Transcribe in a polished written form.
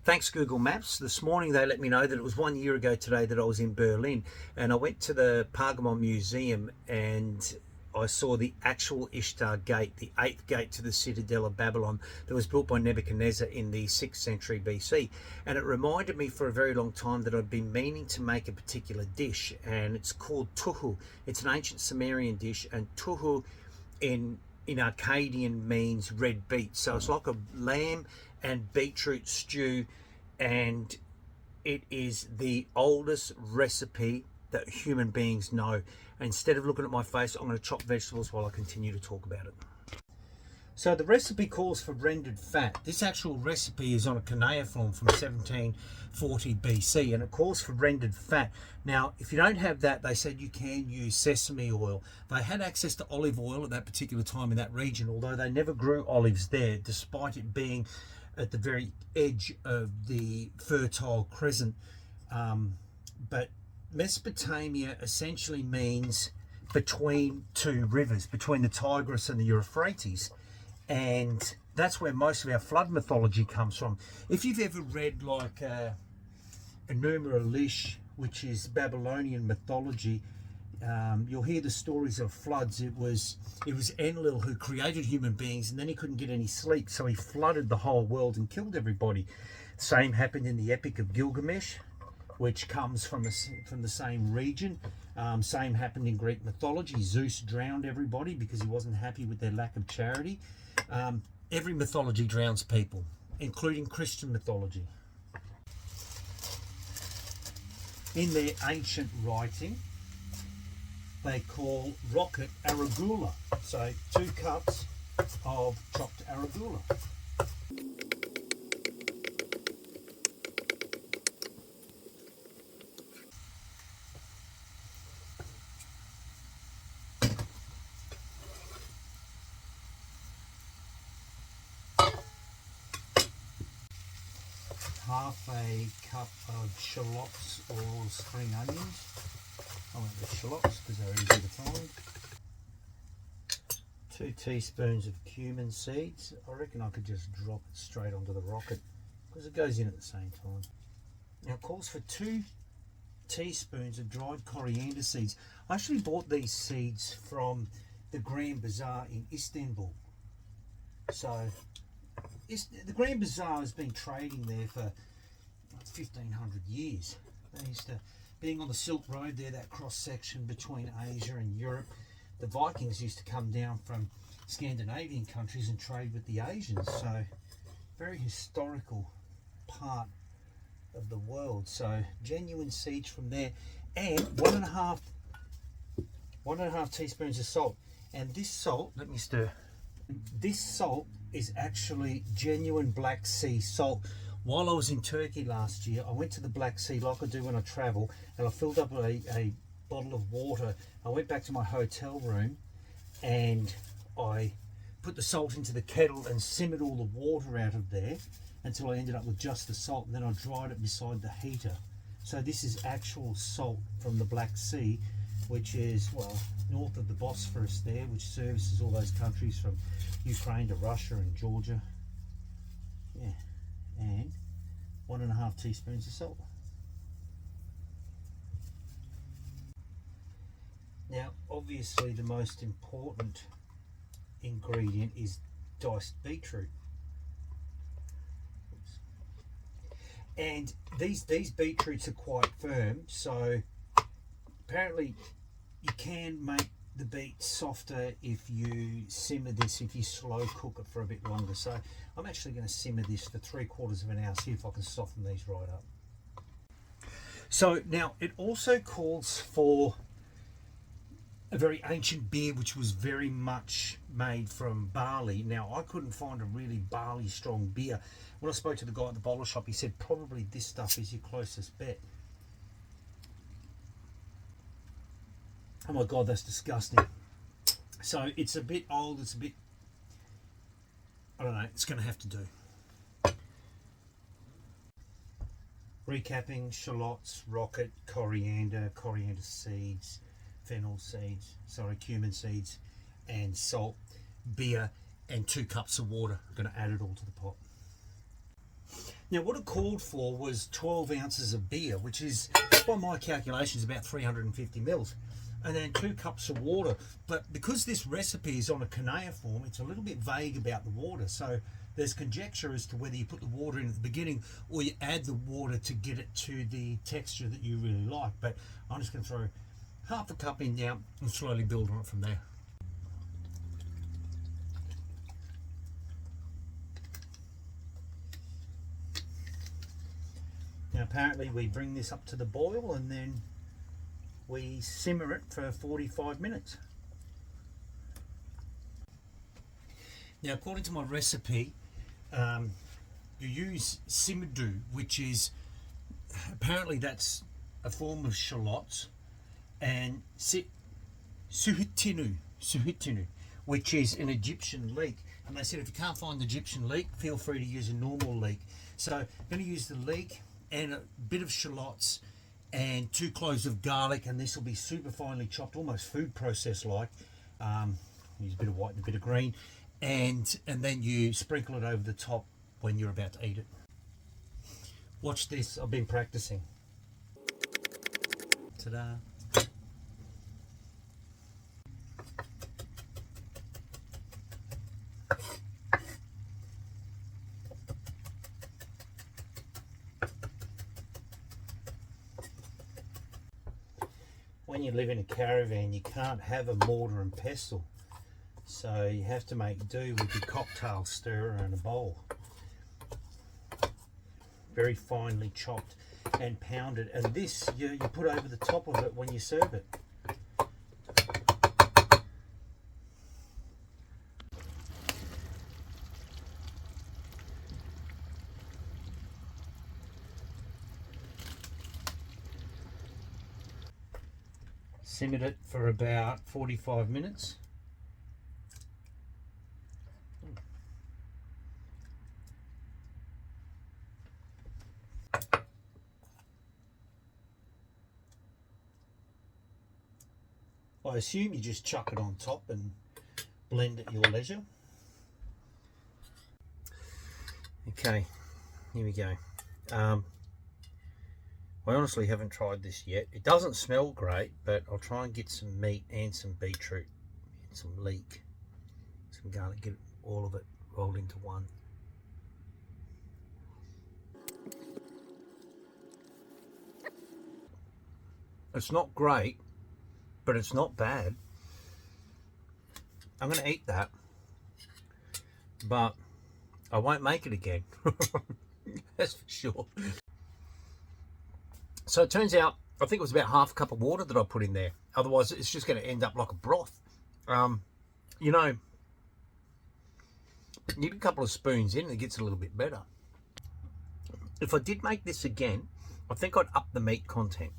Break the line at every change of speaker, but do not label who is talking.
Thanks Google Maps. This morning they let me know that it was 1 year ago today that I was in Berlin, and I went to the Pergamon Museum and I saw the actual Ishtar Gate, the 8th gate to the citadel of Babylon that was built by Nebuchadnezzar in the 6th century BC. And it reminded me for a very long time that I'd been meaning to make a particular dish, and it's called tuhu. It's an ancient Sumerian dish, and tuhu in Akkadian means red beet. So it's like a lamb and beetroot stew, and it is the oldest recipe that human beings know. Instead of looking at my face, I'm going to chop vegetables while I continue to talk about it. So the recipe calls for rendered fat. This actual recipe is on a cuneiform from 1740 BC, and it calls for rendered fat. Now, if you don't have that, they said you can use sesame oil. They had access to olive oil at that particular time in that region, although they never grew olives there, despite it being at the very edge of the Fertile Crescent. But Mesopotamia essentially means between two rivers, between the Tigris and the Euphrates. And that's where most of our flood mythology comes from. If you've ever read like Enuma Elish, which is Babylonian mythology, you'll hear the stories of floods. It was Enlil who created human beings, and then he couldn't get any sleep, so he flooded the whole world and killed everybody. Same happened in the Epic of Gilgamesh, which comes from the same region. Same happened in Greek mythology. Zeus drowned everybody because he wasn't happy with their lack of charity. Every mythology drowns people, including Christian mythology. In their ancient writing, they call rocket arugula. So 2 cups of chopped arugula. Half a cup of shallots or spring onions. I went with shallots because they're easy to find. 2 teaspoons of cumin seeds. I reckon I could just drop it straight onto the rocket because it goes in at the same time. Now it calls for 2 teaspoons of dried coriander seeds. I actually bought these seeds from the Grand Bazaar in Istanbul. So the Grand Bazaar has been trading there for 1500 years. They used to, being on the Silk Road there, that cross section between Asia and Europe, the Vikings used to come down from Scandinavian countries and trade with the Asians. So very historical part of the world. So genuine seeds from there, and one and a half teaspoons of salt. And this salt, let me stir. This salt is actually genuine Black Sea salt. While I was in Turkey last year, I went to the Black Sea like I do when I travel, and I filled up a bottle of water. I went back to my hotel room and I put the salt into the kettle and simmered all the water out of there until I ended up with just the salt, and then I dried it beside the heater. So this is actual salt from the Black Sea, which is, well, north of the Bosphorus there, which services all those countries from Ukraine to Russia and Georgia. Yeah, and 1.5 teaspoons of salt. Now, obviously the most important ingredient is diced beetroot. And these beetroots are quite firm, so apparently you can make the beet softer if you simmer this, if you slow cook it for a bit longer. So I'm actually going to simmer this for 3/4 of an hour, see if I can soften these right up. So now it also calls for a very ancient beer which was very much made from barley. Now I couldn't find a really barley strong beer. When I spoke to the guy at the bottle shop, he said probably this stuff is your closest bet. Oh my God, that's disgusting. So it's a bit old, it's a bit, I don't know, it's going to have to do. Recapping: shallots, rocket, coriander seeds, fennel seeds, cumin seeds, and salt, beer, and 2 cups of water. I'm going to add it all to the pot. Now what it called for was 12 ounces of beer, which is, by my calculations, about 350 mils. And then 2 cups of water. But because this recipe is on a cuneiform, it's a little bit vague about the water. So there's conjecture as to whether you put the water in at the beginning or you add the water to get it to the texture that you really like. But I'm just going to throw half a cup in now and slowly build on it from there. Now apparently we bring this up to the boil and then we simmer it for 45 minutes. Now according to my recipe, you use simmedu, which is, apparently that's a form of shallots, and suhitinu, which is an Egyptian leek. And they said if you can't find the Egyptian leek, feel free to use a normal leek. So I'm going to use the leek and a bit of shallots and 2 cloves of garlic, and this will be super finely chopped, almost food process like. Use a bit of white and a bit of green, and then you sprinkle it over the top when you're about to eat it. Watch this, I've been practicing. Ta-da. When you live in a caravan, you can't have a mortar and pestle, so you have to make do with your cocktail stirrer and a bowl. Very finely chopped and pounded, and this you put over the top of it when you serve it. Simmered it for about 45 minutes. I assume you just chuck it on top and blend at your leisure. Okay, here we go. I honestly haven't tried this yet. It doesn't smell great, but I'll try and get some meat and some beetroot and some leek, some garlic, get all of it rolled into one. It's not great, but it's not bad. I'm going to eat that, but I won't make it again. That's for sure. So it turns out, I think it was about half a cup of water that I put in there. Otherwise, it's just going to end up like a broth. You know, you get a couple of spoons in and it gets a little bit better. If I did make this again, I think I'd up the meat content.